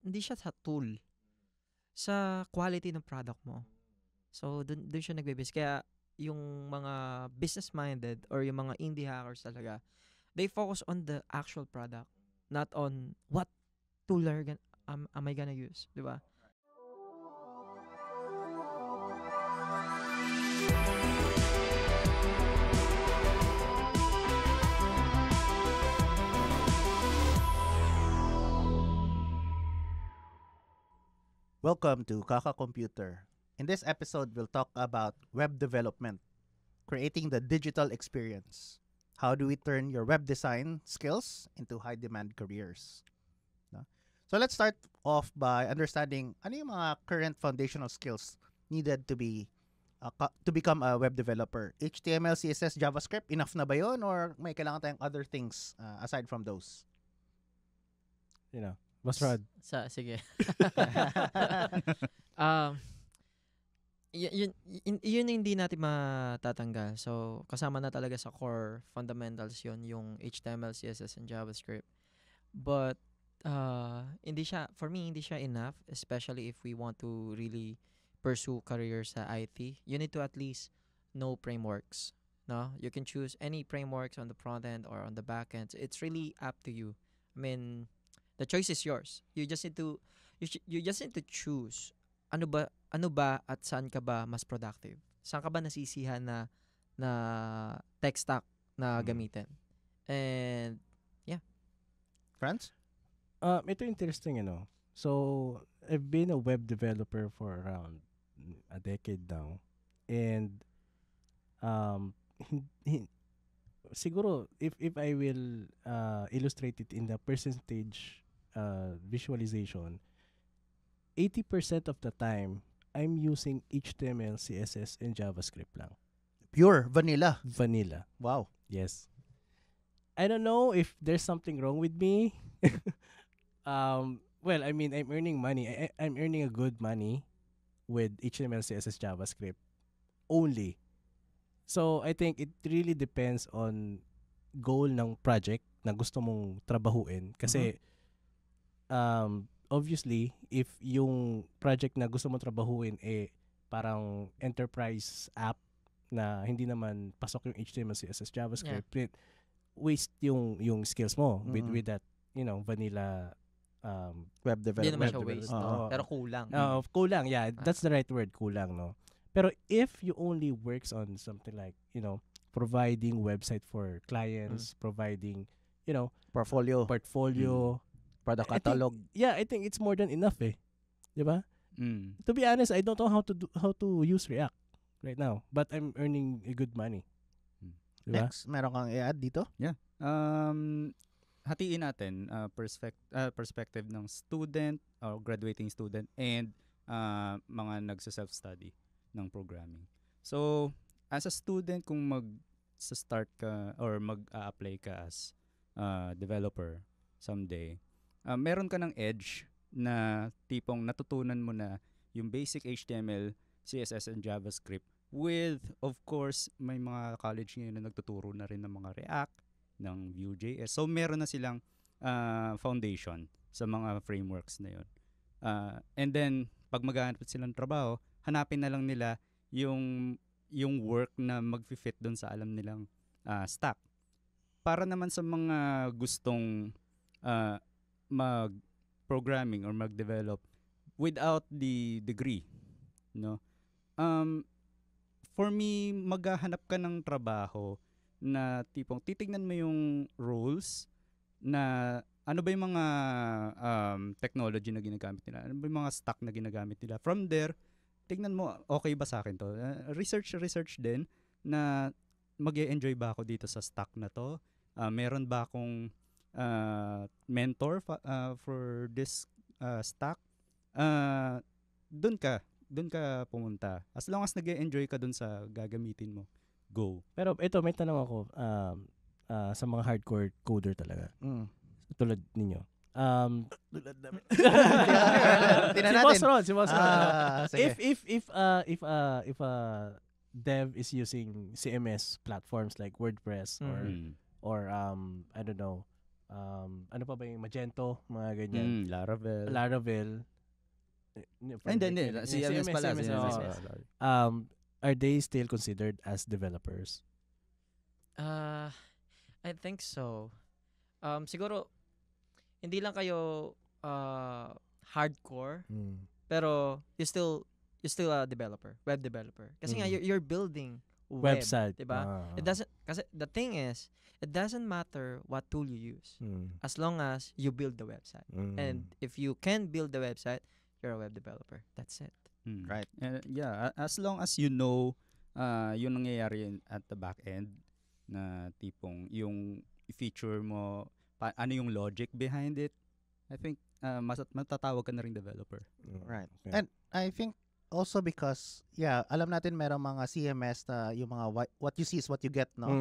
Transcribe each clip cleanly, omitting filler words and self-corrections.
hindi siya sa tool, sa quality ng product mo. So, dun siya nagbe-base. Kaya, yung mga business-minded or yung mga indie hackers talaga, they focus on the actual product, not on what tool am I gonna use, di ba? Welcome to Kaka Computer. In this episode, we'll talk about web development, creating the digital experience. How do we turn your web design skills into high-demand careers? No? So let's start off by understanding ano yung mga current foundational skills needed to become a web developer. HTML, CSS, JavaScript, enough na ba yun? Or may kailangan tayong other things aside from those? Boss Rod. Sige. Yun hindi natin matatanggal. So, kasama na talaga sa core fundamentals yun, yung HTML, CSS, and JavaScript. But, for me, hindi siya enough, especially if we want to really pursue career sa IT. You need to at least know frameworks. No? You can choose any frameworks on the front end or on the back end. It's really up to you. I mean, the choice is yours. You just need to choose ano ba at saan ka ba mas productive. Saan ka ba nasisihan na tech stack na gamitin. And yeah. Franz? Ito interesting, So, I've been a web developer for around a decade now. And siguro if I will illustrate it in the percentage visualization, 80% of the time I'm using HTML, CSS, and JavaScript lang. Pure vanilla. Vanilla. Wow. Yes. I don't know if there's something wrong with me. Well, I mean, I'm earning money. I'm earning a good money with HTML, CSS, JavaScript only. So, I think it really depends on goal ng project na gusto mong trabahuin. Kasi, obviously, if yung project na gusto mong trabahuin parang enterprise app na hindi naman pasok yung HTML, CSS, JavaScript, waste yung skills mo with that, vanilla web development. Hindi naman siya waste, no? Pero kulang. Kulang, yeah. That's the right word, kulang, no? Pero if you only works on something like, providing website for clients, providing, portfolio, product catalog. I think it's more than enough, diba? To be honest, I don't know how to use React right now, but I'm earning a good money. Diba? Next, meron kang i-add dito? Yeah. Hatiin natin perspective ng student or graduating student and mga nagsa-self-study ng programming. So, as a student, kung mag-start ka or mag-a-apply ka as developer someday, meron ka ng edge na tipong natutunan mo na yung basic HTML, CSS, and JavaScript with, of course, may mga college ngayon na nagtuturo na rin ng mga React, ng Vue.js. So, meron na silang foundation sa mga frameworks na yun. And then, pag maghahanap silang trabaho, hanapin na lang nila yung work na mag-fit doon sa alam nilang stack. Para naman sa mga gustong mag-programming or mag-develop without the degree, for me, maghahanap ka ng trabaho na tipong titignan mo yung roles na ano ba yung mga technology na ginagamit nila, ano ba yung mga stack na ginagamit nila. From there, tignan mo, okay ba sa akin to? Research din na mag-e-enjoy ba ako dito sa stack na to? Meron ba akong mentor for this stack? Doon ka pumunta. As long as nag-e-enjoy ka doon sa gagamitin mo, go. Pero ito, may tanong ako sa mga hardcore coder talaga. Tulad ninyo. Tulad namin. Si Boss Ron. Sige. If dev is using CMS platforms like WordPress or I don't know, ano pa ba yung Magento, mga ganyan. Laravel. Laravel. Hindi. CMS pala. CMS, CMS. oo. Are they still considered as developers? I think so. Siguro hindi lang kayo hardcore, pero you still a developer, web developer. Kasi nga you're building Website. diba? It doesn't, kasi the thing is, it doesn't matter what tool you use as long as you build the website. And if you can build the website, you're a web developer. That's it. Right. Yeah, as long as you know yung nangyayari at the back end na tipong yung feature mo, ano yung logic behind it, I think matatawag ka na ring developer. Right. Okay. And I think also because, alam natin merong mga CMS na yung mga what you see is what you get, no?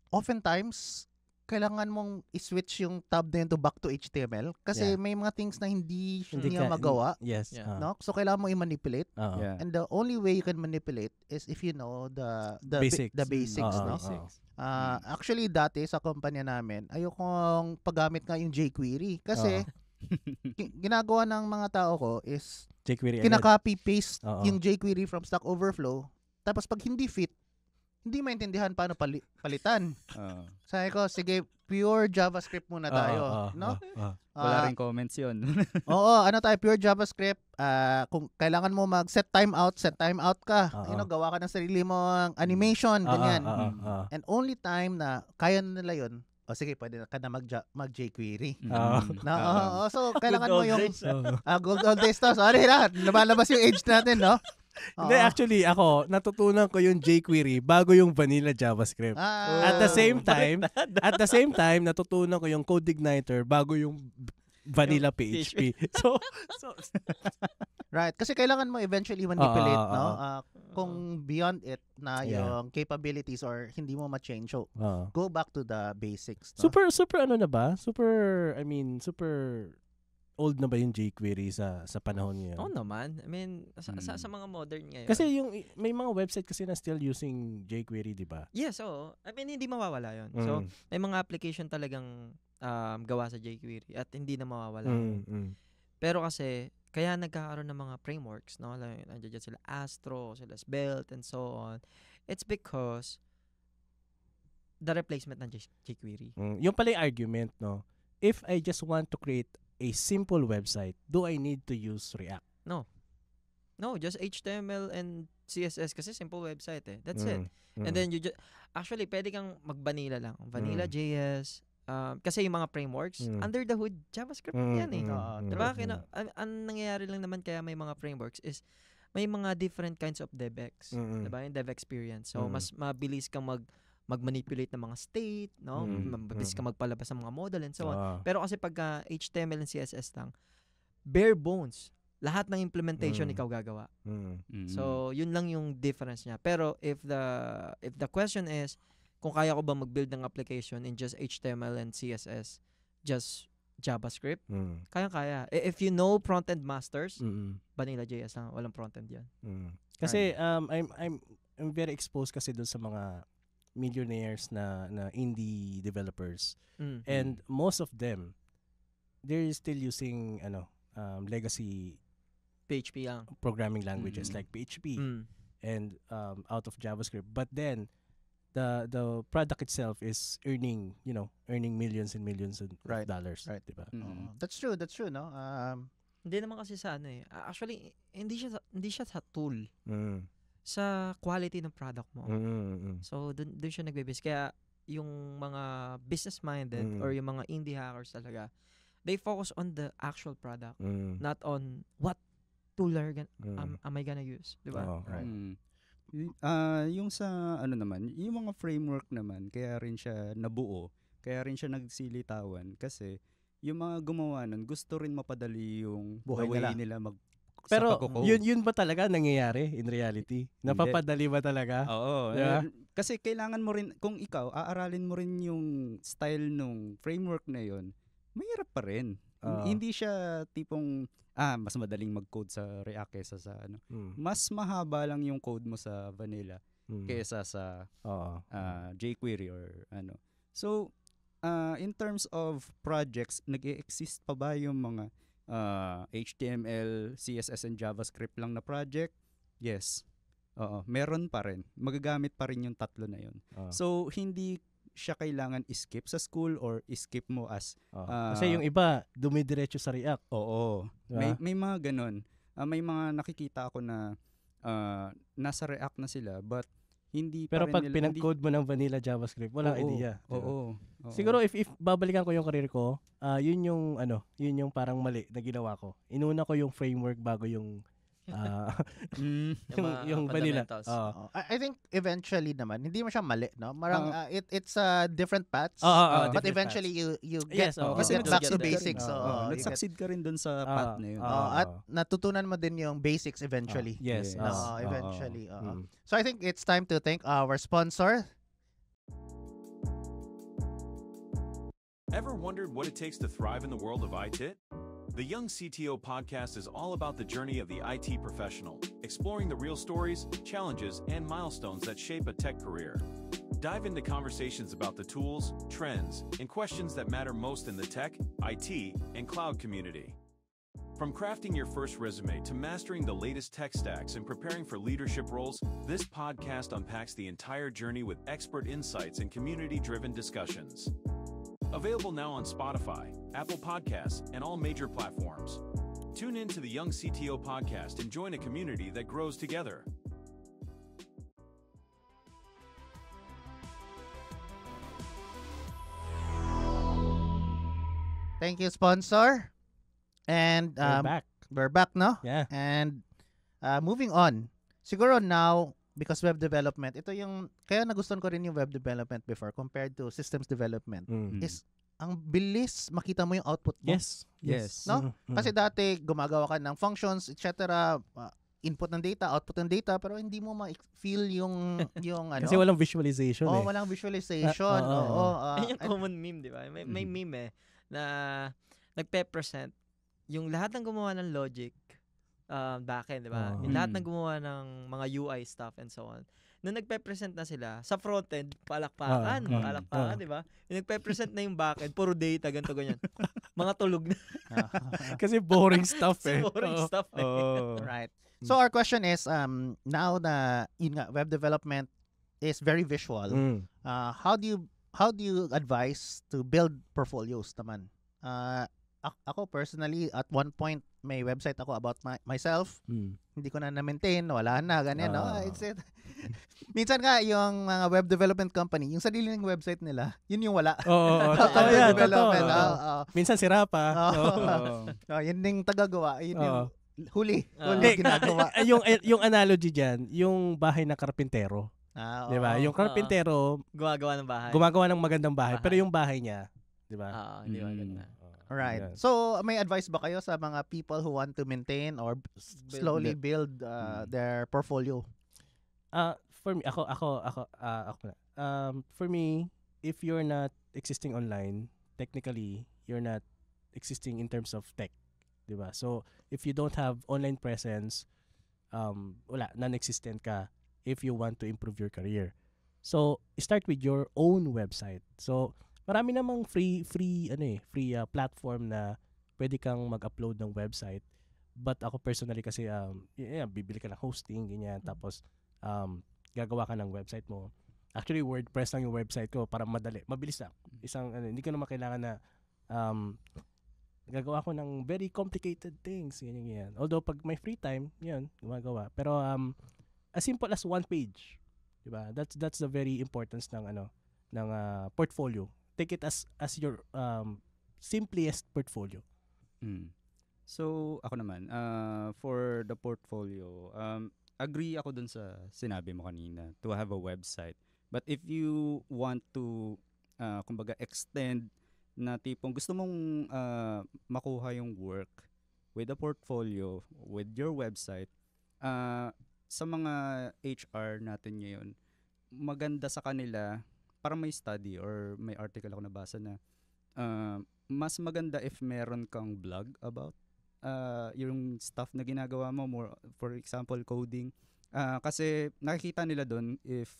Oftentimes, kailangan mong i-switch yung tab na yun to back to HTML kasi may mga things na hindi niya magawa, Yes. Yeah. no? So, kailangan mo i-manipulate. Yeah. And the only way you can manipulate is if you know the Basics. the basics, no? Basics. Actually, dati sa kumpanya namin, ayokong paggamit nga yung jQuery kasi ginagawa ng mga tao ko is jQuery. kinaka-copy-paste Oo. yung jQuery from Stack Overflow. Tapos pag hindi fit, hindi maintindihan paano palitan. Sabi ko, sige, pure JavaScript muna tayo. No? Wala rin comments yun. Oo, pure JavaScript. Kung kailangan mo set timeout ka. Gawa ka ng sarili mong animation, ganyan. And only time na kaya na nila yun, sige, pwede ka na mag-jQuery. So, kailangan mo yung good old days to. Sorry na, lumalabas yung age natin, no? Hindi, actually, ako, natutunan ko yung jQuery bago yung vanilla JavaScript. At the same time, natutunan ko yung CodeIgniter bago yung vanilla PHP. So, right. Kasi kailangan mo eventually manipulate, no? Kung beyond it na yung capabilities or hindi mo ma-change. So, go back to the basics. No? Super ano na ba? Super old na ba yung jQuery sa panahon ngayon? Oo naman. I mean, sa mga modern ngayon. Kasi may mga website kasi na still using jQuery, di ba? Yes, oo. I mean, hindi mawawala yun. So, may mga application talagang gawa sa jQuery at hindi na mawawala. Pero kasi, kaya nagkakaroon ng mga frameworks, no? Nandiyan sila Astro, sila Svelte, and so on. It's because the replacement ng jQuery. Yung pala yung argument, no? If I just want to create a simple website, do I need to use React? No, just HTML and CSS kasi simple website eh. That's it. And then you just actually pwede kang mag-vanilla lang. Vanilla JS. Kasi yung mga frameworks under the hood JavaScript yan eh. Diba? Ang nangyayari lang naman kaya may mga frameworks is may mga different kinds of DevX. Diba? Yung Dev experience. So mas mabilis kang mag-manipulate ng mga state, no? Mabilis ka magpalabas ng mga model and so on. Pero kasi pagka HTML and CSS lang, bare bones. Lahat ng implementation ikaw gagawa. So, yun lang yung difference niya. Pero if the question is, kung kaya ko ba mag-build ng application in just HTML and CSS, just JavaScript, kaya-kaya. If you know front-end masters, vanilla JS lang, walang front-end yan. Kasi I'm very exposed kasi dun sa mga millionaires na indie developers. And most of them, they're still using legacy PHP lang. Programming languages like PHP and out of JavaScript. But then the product itself is earning millions and millions of dollars, right? Diba? That's true, no? Hindi naman kasi sa actually hindi siya sa tool. Sa quality ng product mo. So, dun siya nagbe-base. Kaya, yung mga business-minded or yung mga indie hackers talaga, they focus on the actual product, not on what tool am I gonna use. Diba? Right. Yung sa, naman, yung mga framework naman, kaya rin siya nabuo, kaya rin siya nagsilitawan, kasi yung mga gumawa nun, gusto rin mapadali yung buhay nila pero yun ba talaga nangyayari in reality? Napapadali ba talaga? Oo. Diba? Kasi kailangan mo rin, kung ikaw, aaralin mo rin yung style nung framework na yun, mahirap pa rin. Hindi siya tipong, mas madaling mag-code sa React kaysa sa Mas mahaba lang yung code mo sa vanilla kaysa sa jQuery or . So, in terms of projects, nag-e-exist pa ba yung mga HTML, CSS, and JavaScript lang na project? Yes. Oo, meron pa rin. Magagamit pa rin yung tatlo na yun. So, hindi siya kailangan skip sa school or skip mo as kasi yung iba dumidiretso sa React. Oo. Diba? May mga ganun. May mga nakikita ako na nasa React na sila but hindi Pero pa rin pag nila, pinag-code mo ng vanilla JavaScript, walang idea. Diba? Oo. Siguro if babalikan ko yung career ko, yun yung parang mali na ginawa ko. Inuna ko yung framework bago yung yung vanilla. fundamentals. I think eventually naman hindi mo siya mali, no? Marang it's different paths. Different But eventually you get Yes, oo. kasi Kasi back to nag-succeed basics. ka rin. So nag-succeed ka rin dun sa path na yun. at natutunan mo din yung basics eventually. Yes. Eventually. Mm. So I think it's time to thank our sponsor. Ever wondered what it takes to thrive in the world of IT? The Young CTO podcast is all about the journey of the IT professional, exploring the real stories, challenges, and milestones that shape a tech career. Dive into conversations about the tools, trends, and questions that matter most in the tech, IT, and cloud community. From crafting your first resume to mastering the latest tech stacks and preparing for leadership roles, this podcast unpacks the entire journey with expert insights and community-driven discussions. Available now on Spotify, Apple Podcasts, and all major platforms. Tune in to the Young CTO podcast and join a community that grows together. Thank you, sponsor. And we're back, no? Yeah. And moving on. Siguro now, because web development, ito yung, kaya nagustuhan ko rin yung web development before compared to systems development, is ang bilis makita mo yung output mo. Yes. No? Kasi dati, gumagawa ka ng functions, etc., input ng data, output ng data, pero hindi mo ma-feel yung ano. Kasi walang visualization walang visualization. Ayun yung common meme, di ba? May meme na nagpe-present yung lahat ng gumawa ng logic backend, di ba? Yung lahat ng gumawa ng mga UI stuff and so on. Nung nagpe-present na sila, sa frontend, palakpakan, di ba? Yung nagpe-present na yung backend, puro data, ganito, ganyan. Mga tulog na. Kasi boring stuff Boring stuff Right. So our question is, now na yun nga, web development is very visual. How do you advise to build portfolios naman? Ako personally, at one point, may website ako about myself. Hindi ko na na-maintain, wala na, ganyan. No? Minsan nga, yung mga web development company, yung sarili ng website nila, yun yung wala. Totoo yan. Development. Minsan sira pa. Yun yung tagagawa. Yun yung huli ginagawa. yung analogy dyan, yung bahay ng karpintero. Di ba? Yung karpintero, gumagawa ng magandang bahay, pero yung bahay niya, di ba? Hindi maganda. Right. So, may advice ba kayo sa mga people who want to maintain or slowly build their portfolio? For me, ako na. For me, if you're not existing online, technically, you're not existing in terms of tech, 'di ba? So, if you don't have online presence, non-existent ka if you want to improve your career. So, start with your own website. So, marami namang free platform na pwede kang mag-upload ng website. But ako personally kasi bibili ka ng hosting ganyan tapos gagawa ka ng website mo. Actually WordPress lang yung website ko para mabilis lang. Hindi ko naman kailangan na gagawa ko ng very complicated things ganyan. Although pag may free time, 'yun, gumagawa. Pero as simple as one page, 'di ba? That's the very importance ng portfolio. Take it as your simplest portfolio. So, ako naman, for the portfolio, agree ako dun sa sinabi mo kanina to have a website. But if you want to, kumbaga, extend na tipong gusto mong makuha yung work with a portfolio, with your website, sa mga HR natin ngayon, maganda sa kanila, parang may study or may article ako nabasa na mas maganda if meron kang blog about yung stuff na ginagawa mo, more, for example, coding. Kasi nakikita nila doon if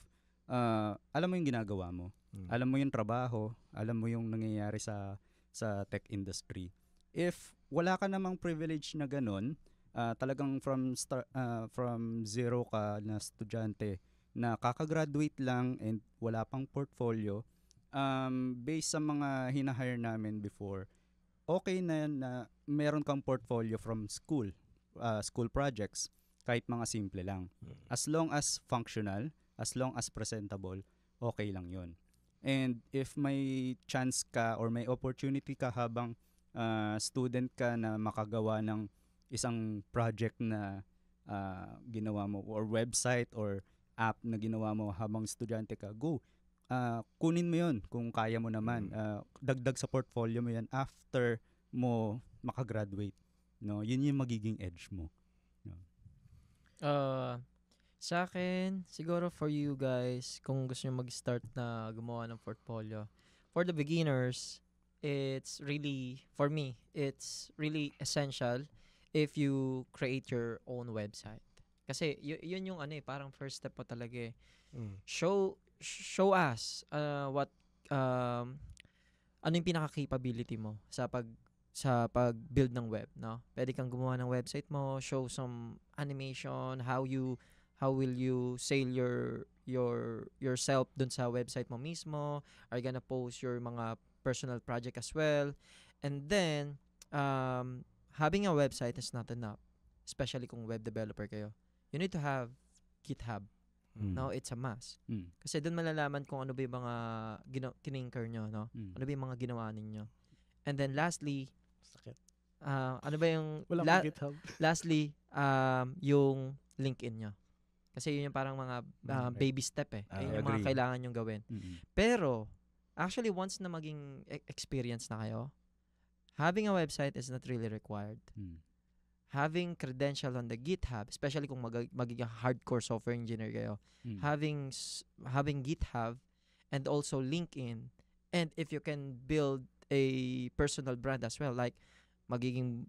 alam mo yung ginagawa mo. Alam mo yung trabaho, alam mo yung nangyayari sa tech industry. If wala ka namang privilege na ganun, talagang from zero ka na estudyante na kakagraduate lang and wala pang portfolio, based sa mga hinahire namin before, okay na yan na meron kang portfolio from school projects, kahit mga simple lang. As long as functional, as long as presentable, okay lang yun. And if may chance ka or may opportunity ka habang student ka na makagawa ng isang project na ginawa mo or website or app na ginawa mo habang estudyante ka, go. Kunin mo yun kung kaya mo naman. Dagdag sa portfolio mo yan after mo makagraduate. No? Yun yung magiging edge mo. No? Sa akin, siguro for you guys, kung gusto nyo mag-start na gumawa ng portfolio, for the beginners, for me, it's really essential if you create your own website. Kasi yun yung parang first step po talaga eh. Show us what ano yung pinaka-capability mo sa pag-build ng web, no? Pwede kang gumawa ng website mo, show some animation, how will you sell yourself dun sa website mo mismo? Are you gonna post your mga personal project as well? And then, having a website is not enough. Especially kung web developer kayo. You need to have GitHub. No, it's a must. Kasi dun malalaman kung ano ba yung mga tinker nyo, no? Ano ba yung mga ginawa ninyo. And then lastly, ano ba yung GitHub. Lastly, yung LinkedIn nyo. Kasi yun yung parang mga baby step eh. Yun yung mga kailangan nyong gawin. Pero, actually, once na maging experience na kayo, having a website is not really required. Having credential on the GitHub, especially kung magiging hardcore software engineer kayo, having GitHub and also LinkedIn, and if you can build a personal brand as well, like magiging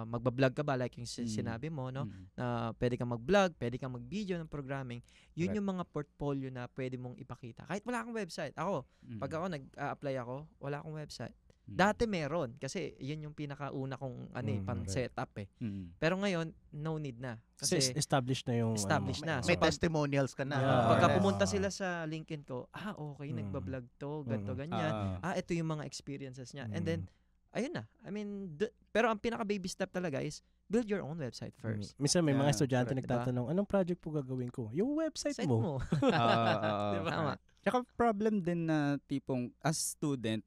magbablog ka ba like yung sinabi mo, no? Na pwede kang mag-vlog, pwede kang mag-video ng programming. Yun yung mga portfolio na pwede mong ipakita. Kahit wala kang website. Pag ako nag-apply ako, wala akong website. Dati meron kasi yun yung pinakauna kong pan-setup eh. Pero ngayon, no need na. Kasi established na yung na. May testimonials ka na. Pagka pumunta sila sa LinkedIn ko, okay, nagbablog to, ganito, ganyan. Ito yung mga experiences niya. And then, ayun na. I mean, pero ang pinaka-baby step talaga is build your own website first. Minsan may mga estudyante correct, nagtatanong, anong project po gagawin ko? Yung website Site mo. Diba? Tama. Tsaka problem din na tipong as student,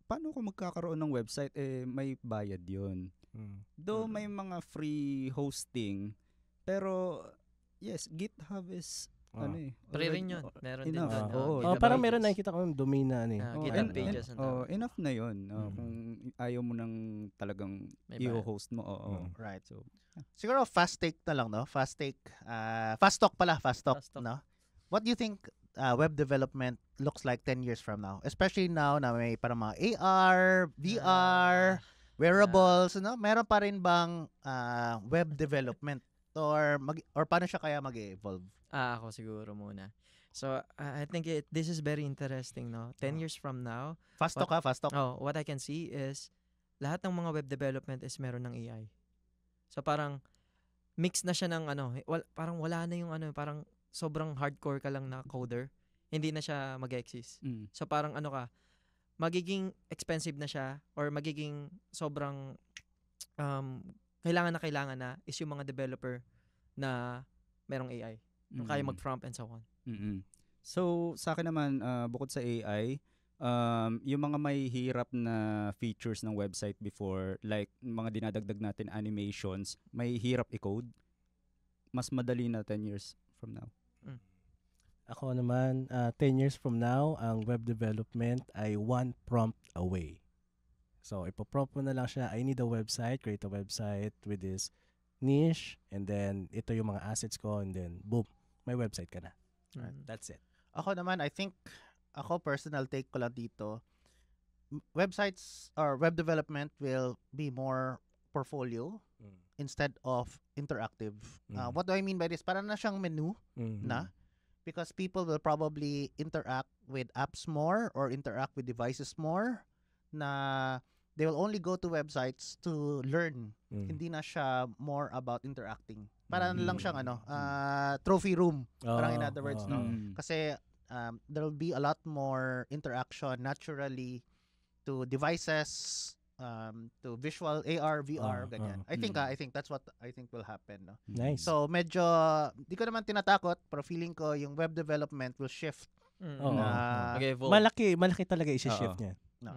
paano ko magkakaroon ng website? May bayad yun. Though may mga free hosting, pero yes, GitHub is Free rin yun. Meron din enough. doon. Parang meron nakikita ko yung domain na GitHub pages. Enough na yun. Kung ayaw mo nang talagang i-host mo. Right. So, siguro fast take na lang, no? Fast take. Fast talk pala. Fast talk, no? What do you think web development looks like 10 years from now? Especially now na may parang mga AR, VR, wearables, no? Meron pa rin bang web development? Or paano siya kaya mag-evolve? Ako siguro muna. So, I think this is very interesting, no? 10 years from now. Fast talk. What I can see is lahat ng mga web development is meron ng AI. So, parang mix na siya ng parang wala na yung parang sobrang hardcore ka lang na coder. Hindi na siya mag-exist. So, parang magiging expensive na siya or magiging sobrang kailangan na is yung mga developer na merong AI. Yung kaya mag-prompt and so on. So, sa akin naman, bukod sa AI, yung mga may hirap na features ng website before, like mga dinadagdag natin animations, may hirap i-code, mas madali na 10 years from now. Ako naman, 10 years from now, ang web development ay one prompt away. So, ipoprompt mo na lang siya, I need a website, create a website with this niche, and then ito yung mga assets ko, and then boom, may website ka na. Right? That's it. Ako naman, I think, personal take ko lang dito, websites or web development will be more portfolio instead of interactive. What do I mean by this? Parang na siyang menu na because people will probably interact with apps more or interact with devices more na they will only go to websites to learn. Hindi na siya more about interacting. Parang lang siyang trophy room. Parang in other words, no? Kasi there will be a lot more interaction naturally to devices, to visual AR, VR, ganyan. I think that's what I think will happen, no? Nice. So medyo di ko naman tinatakot, pero feeling ko yung web development will shift. Oo. Mag-evolve. Malaki talaga isi-shift niya. No.